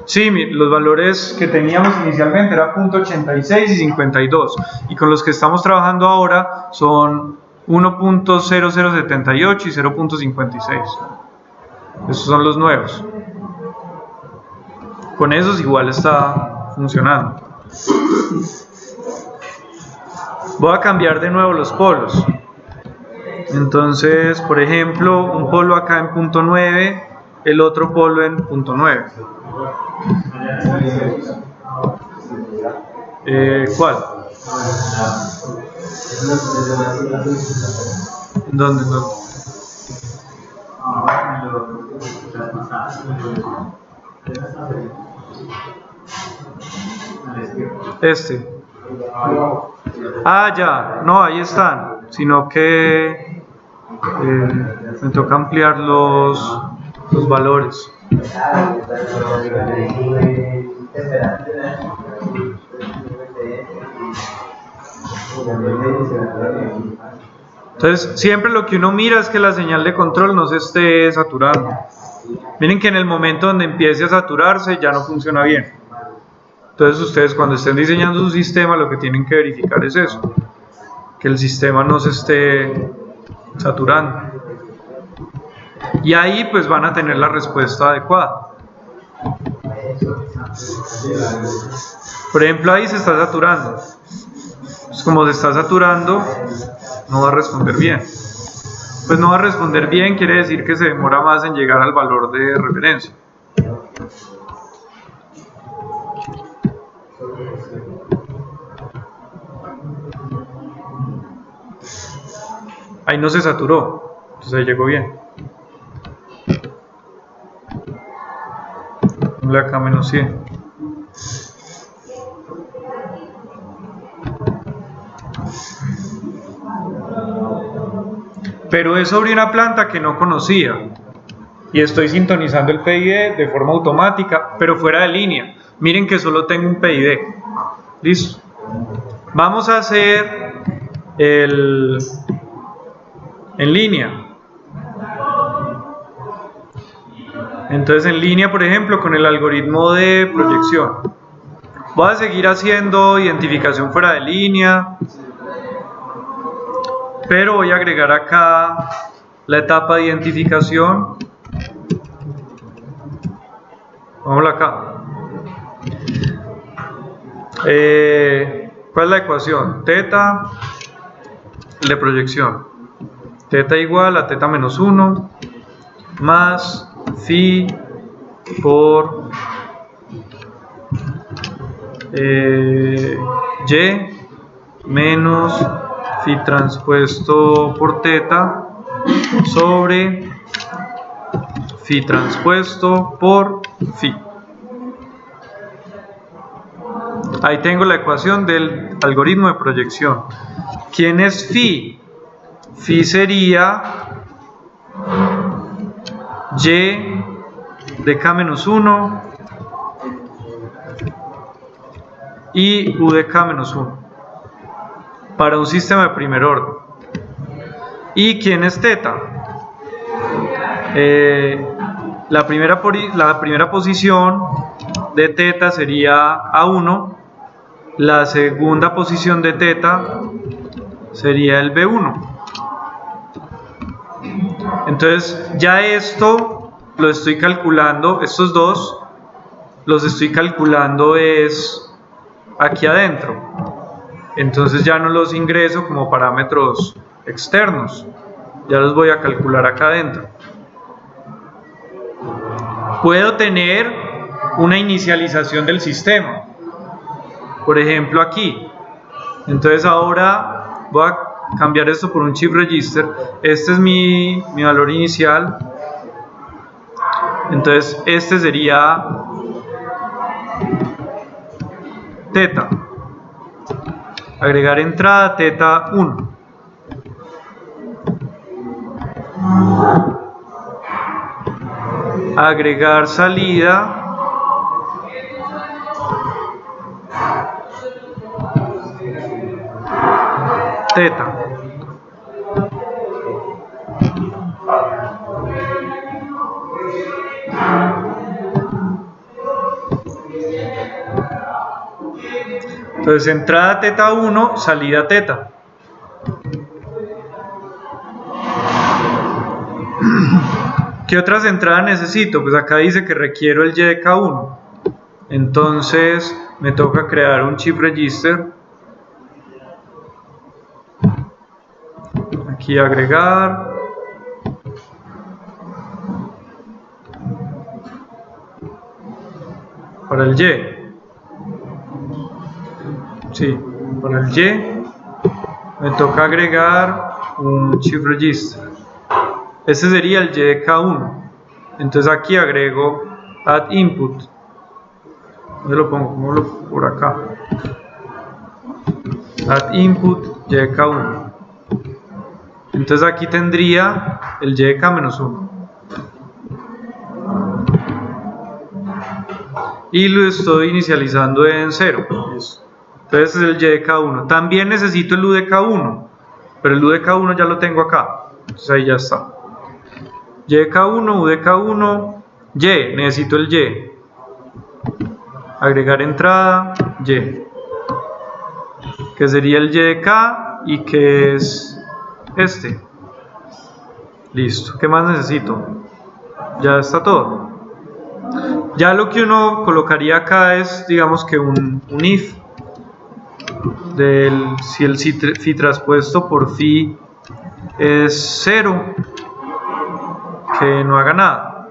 Sí, los valores que teníamos inicialmente eran .86 y 52, y con los que estamos trabajando ahora son 1.0078 y 0.56. Estos son los nuevos. Con esos igual está funcionando. Voy a cambiar de nuevo los polos. Entonces, por ejemplo, un polo acá en punto 9, el otro polo en punto 9. ¿Cuál? ¿Dónde? Este. Ah, ya. No, ahí están. Sino que me toca ampliar los valores. Entonces siempre lo que uno mira es que la señal de control no se esté saturando. Miren que en el momento donde empiece a saturarse ya no funciona bien. Entonces ustedes cuando estén diseñando su sistema lo que tienen que verificar es eso, que el sistema no se esté saturando. Y ahí pues van a tener la respuesta adecuada. Por ejemplo, ahí se está saturando. Pues como se está saturando, no va a responder bien. Pues no va a responder bien quiere decir que se demora más en llegar al valor de referencia. Ahí no se saturó, entonces ahí llegó bien. Acá menos 100. Pero es sobre una planta que no conocía y estoy sintonizando el PID de forma automática, pero fuera de línea. Miren que solo tengo un PID. Listo. Vamos a hacer en línea. Entonces en línea, por ejemplo, con el algoritmo de proyección. Voy a seguir haciendo identificación fuera de línea, pero voy a agregar acá la etapa de identificación. Vámonos acá. ¿Cuál es la ecuación? Teta de proyección. Teta igual a teta menos 1 más phi por y menos phi transpuesto por teta sobre phi transpuesto por phi. Ahí tengo la ecuación del algoritmo de proyección. ¿Quién es phi? Phi sería y de k-1 y u de k-1 para un sistema de primer orden. ¿Y quién es teta? La primera posición de teta sería A1, la segunda posición de teta sería el B1. Entonces ya esto lo estoy calculando, estos dos los estoy calculando es aquí adentro, entonces ya no los ingreso como parámetros externos, ya los voy a calcular acá adentro. Puedo tener una inicialización del sistema, por ejemplo aquí. Entonces ahora voy a cambiar esto por un chip register. Este es mi valor inicial, entonces este sería teta, agregar entrada teta 1, agregar salida teta. Entonces entrada teta 1, salida teta. ¿Qué otras entradas necesito? Pues acá dice que requiero el Y de K1. Entonces me toca crear un chip register. Aquí agregar. Para el Y. Sí, para el Y me toca agregar un chip register. Este sería el Y de K1. Entonces aquí agrego add input. ¿Dónde lo pongo? Pongo por acá. Add input Y de K1. Entonces aquí tendría el Y de K-1. Y lo estoy inicializando en 0. Entonces es el Y de K1. También necesito el U de K1, pero el U de K1 ya lo tengo acá. Entonces ahí ya está. Y de K1, U de K1, Y, necesito el Y. Agregar entrada, Y. Que sería el Y de K y que es este. Listo. ¿Qué más necesito? Ya está todo. Ya lo que uno colocaría acá es, digamos que un if. Si el phi traspuesto por phi es 0, que no haga nada.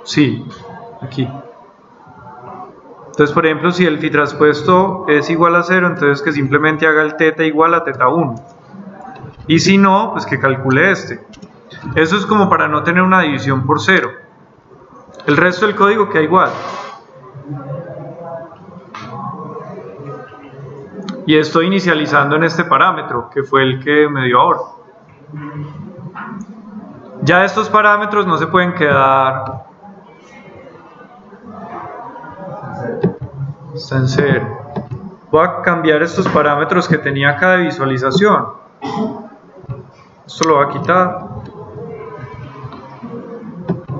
Sí, aquí. Entonces, por ejemplo, si el phi traspuesto es igual a 0, entonces que simplemente haga el teta igual a teta 1. Y si no, pues que calcule este. Eso es como para no tener una división por 0. El resto del código queda igual. Y estoy inicializando en este parámetro, que fue el que me dio ahora. Ya estos parámetros no se pueden quedar. Está en 0. Voy a cambiar estos parámetros que tenía acá de visualización. Esto lo voy a quitar.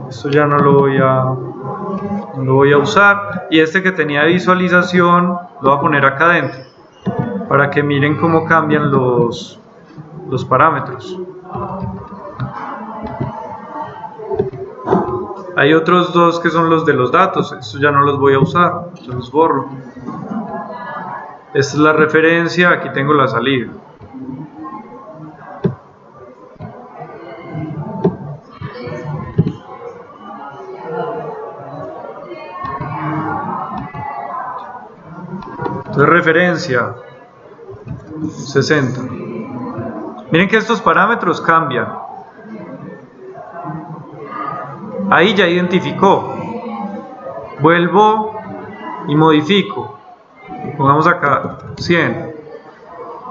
Esto ya no lo voy a usar. Y este que tenía de visualización lo voy a poner acá adentro, para que miren cómo cambian los parámetros. Hay otros dos que son los de los datos. Estos ya no los voy a usar, se los borro. Esta es la referencia, aquí tengo la salida. Entonces referencia 60. Miren que estos parámetros cambian. Ahí ya identificó. Vuelvo y modifico. Pongamos acá 100.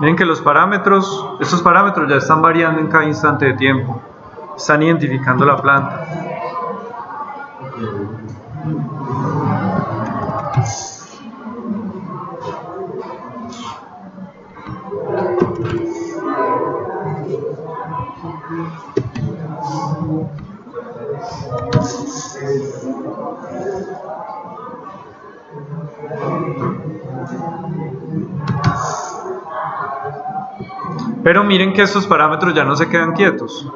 Miren que los parámetros, estos parámetros ya están variando en cada instante de tiempo. Están identificando la planta. Pero miren que estos parámetros ya no se quedan quietos.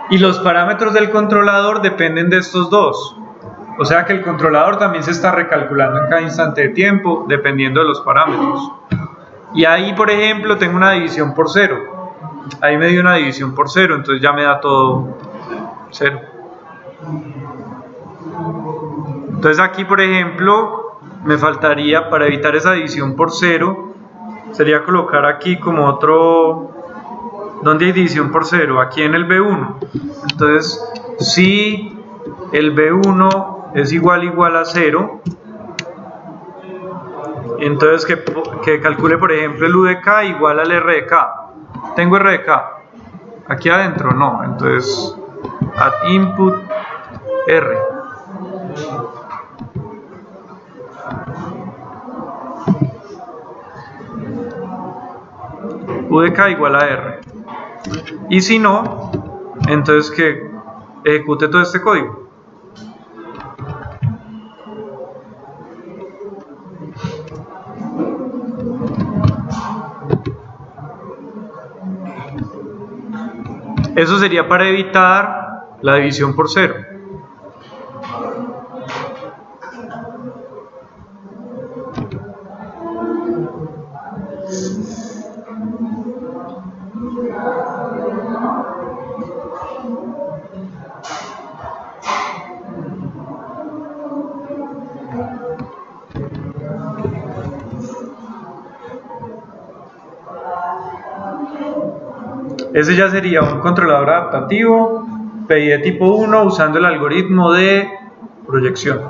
Y los parámetros del controlador dependen de estos dos. O sea que el controlador también se está recalculando en cada instante de tiempo, dependiendo de los parámetros. Y ahí, por ejemplo, tengo una división por 0. Ahí me dio una división por 0, entonces ya me da todo 0. Entonces aquí, por ejemplo, me faltaría, para evitar esa división por 0, sería colocar aquí como otro... ¿Dónde hay división por 0? Aquí en el B1. Entonces, si el B1 es igual a 0, entonces que calcule, por ejemplo, el U de K igual al R de K. ¿Tengo R de K? ¿Aquí adentro? No. Entonces, add input R. U de K igual a R. Y si no, entonces que ejecute todo este código. Eso sería para evitar la división por 0. Ese ya sería un controlador adaptativo, PI de tipo 1, usando el algoritmo de proyección.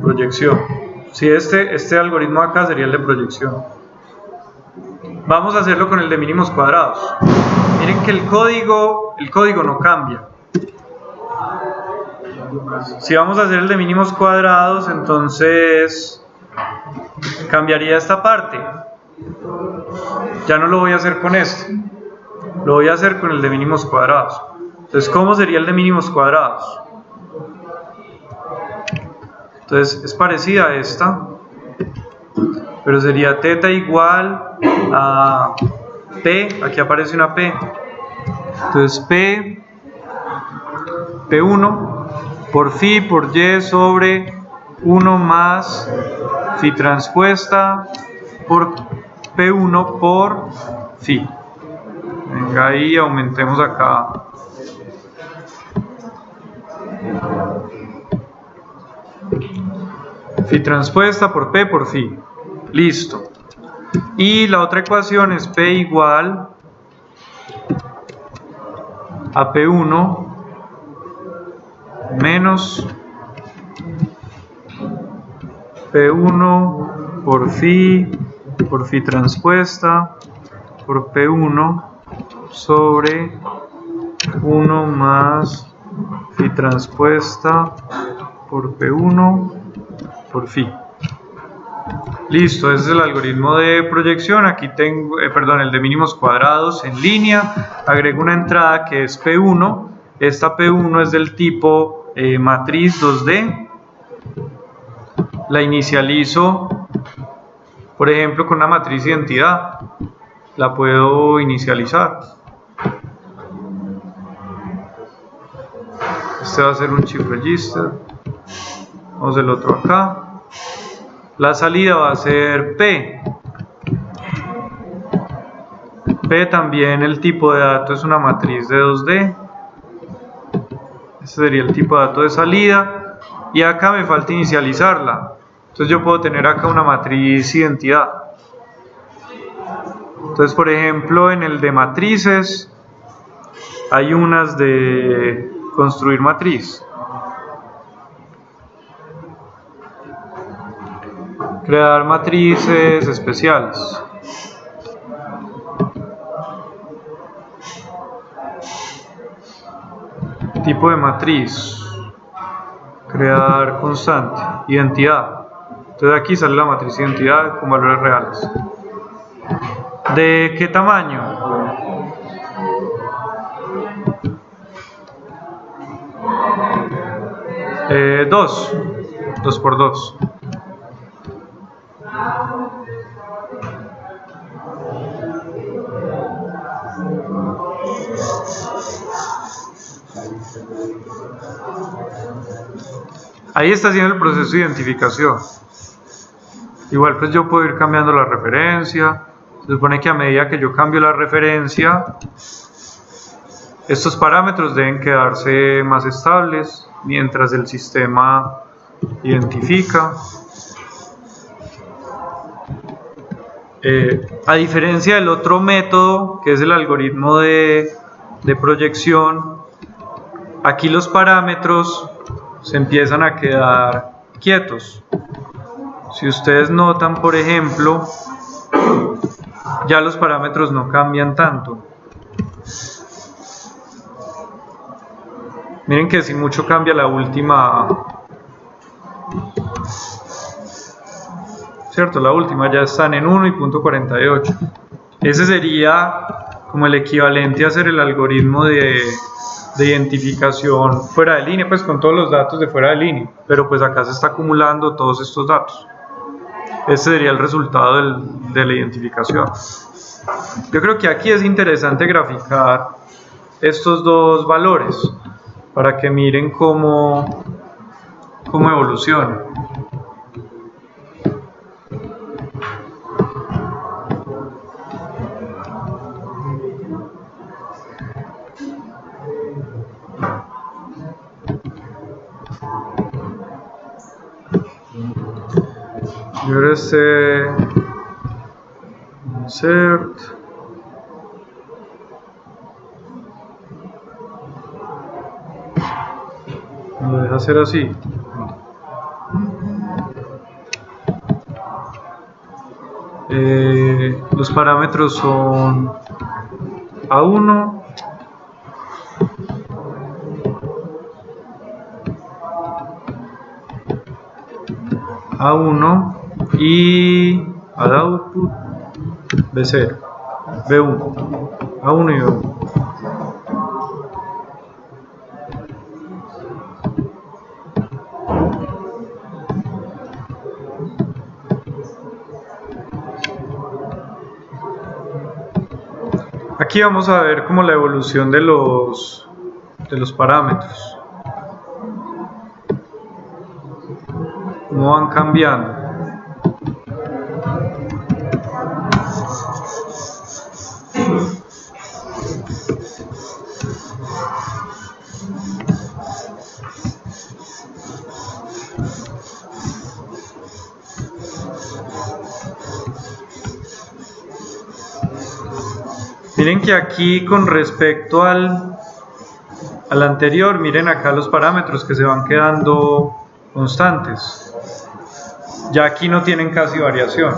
Proyección. Sí, este algoritmo acá sería el de proyección. Vamos a hacerlo con el de mínimos cuadrados. Miren que el código no cambia. Si vamos a hacer el de mínimos cuadrados, entonces cambiaría esta parte. Ya no lo voy a hacer con este, lo voy a hacer con el de mínimos cuadrados. Entonces, ¿cómo sería el de mínimos cuadrados? Entonces, es parecida a esta, pero sería θ igual a P. Aquí aparece una P. Entonces, P1 por phi por y sobre 1 más phi transpuesta por P1 por phi. Venga ahí, aumentemos acá. Phi transpuesta por P por phi. Listo. Y la otra ecuación es P igual a P1 menos P1 por phi transpuesta por P1 sobre 1 más phi transpuesta por P1 por phi. Listo, ese es el algoritmo de proyección. Aquí tengo, el de mínimos cuadrados en línea. Agrego una entrada que es P1. Esta P1 es del tipo matriz 2D. La inicializo, por ejemplo, con una matriz identidad. La puedo inicializar. Este va a ser un chip register. Vamos el otro acá. La salida va a ser P. P también, el tipo de dato es una matriz de 2D. Este sería el tipo de dato de salida. Y acá me falta inicializarla. Entonces yo puedo tener acá una matriz identidad. Entonces, por ejemplo, en el de matrices hay unas de construir matriz. Crear matrices especiales. tipo de matriz, crear constante, identidad. Entonces aquí sale la matriz identidad con valores reales. ¿De qué tamaño? Dos por dos. Ahí está haciendo el proceso de identificación. Igual pues yo puedo ir cambiando la referencia. Se supone que a medida que yo cambio la referencia, estos parámetros deben quedarse más estables mientras el sistema identifica. A diferencia del otro método, que es el algoritmo de proyección, aquí los parámetros se empiezan a quedar quietos. Si ustedes notan, por ejemplo, ya los parámetros no cambian tanto. Miren que si mucho cambia la última, ¿cierto? La última ya están en 1 y punto 48. Ese sería como el equivalente a hacer el algoritmo de identificación fuera de línea, pues con todos los datos de fuera de línea, pero pues acá se está acumulando todos estos datos. Este sería el resultado de la identificación. Yo creo que aquí es interesante graficar estos dos valores para que miren cómo evoluciona. Y ahora insert. Lo deja hacer así. Los parámetros son A1, A1 y add output B0, B1, A1 y B1. Aquí vamos a ver como la evolución de los parámetros, cómo van cambiando. Miren que aquí con respecto al anterior, miren acá los parámetros que se van quedando constantes. Ya aquí no tienen casi variación.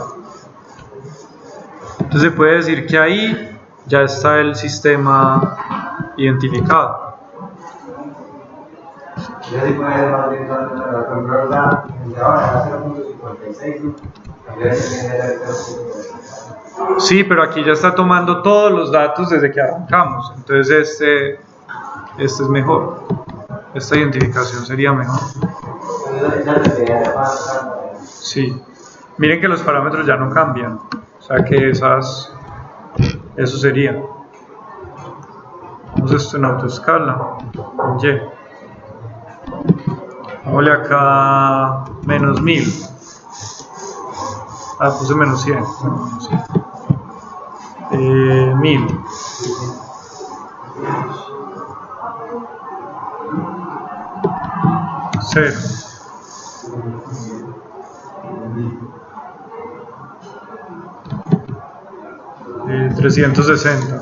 Entonces se puede decir que ahí ya está el sistema identificado. Ya se puede comprar la ahora 0.56, Sí, pero aquí ya está tomando todos los datos desde que arrancamos. Entonces este es mejor. Esta identificación sería mejor. Sí. Miren que los parámetros ya no cambian. O sea que eso sería. Vamos esto en autoescala. En Y. Vámonos acá menos 1000. Puse menos 100. Menos 100. 1000. Cero. 360.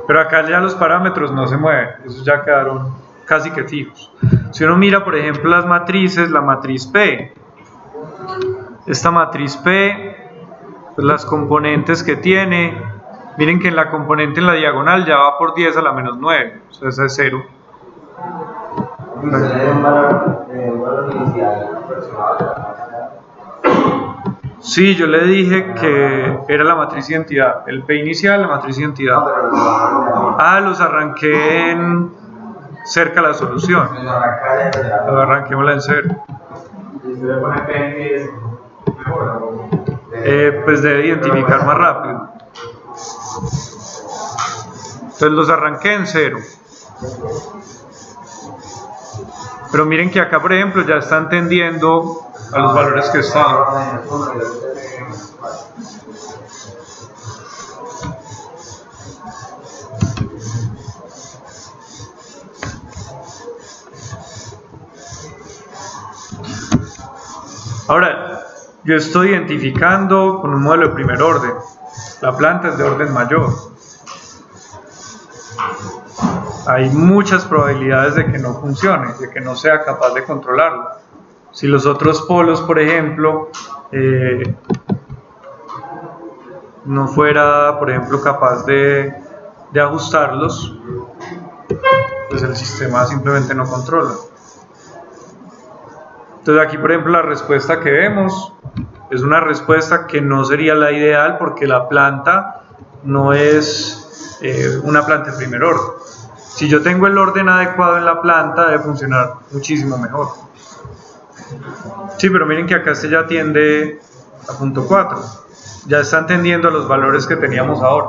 Pero acá ya los parámetros no se mueven, esos ya quedaron casi que fijos. Si uno mira por ejemplo las matrices, la matriz P, esta matriz P, pues las componentes que tiene Miren que en la componente en la diagonal ya va por 10 a la menos 9, o sea, esa es 0. Y se le da un valor inicial aproximado. Sí, yo le dije que era la matriz identidad, el P inicial, la matriz identidad. Ah, los arranqué en cerca de la solución. Arranquémosla en 0. Y se le pone P es mejor. Pues debe identificar más rápido. Entonces los arranqué en 0. Pero miren que acá, por ejemplo, ya están tendiendo a los valores que estaban. Ahora, yo estoy identificando con un modelo de primer orden. La planta es de orden mayor. Hay muchas probabilidades de que no funcione, de que no sea capaz de controlarlo. Si los otros polos, por ejemplo, no fuera, por ejemplo, capaz de ajustarlos, pues el sistema simplemente no controla. Entonces aquí, por ejemplo, la respuesta que vemos es una respuesta que no sería la ideal porque la planta no es una planta de primer orden. Si yo tengo el orden adecuado en la planta, debe funcionar muchísimo mejor. Sí, pero miren que acá este ya tiende a punto 4. Ya están tendiendo a los valores que teníamos ahora.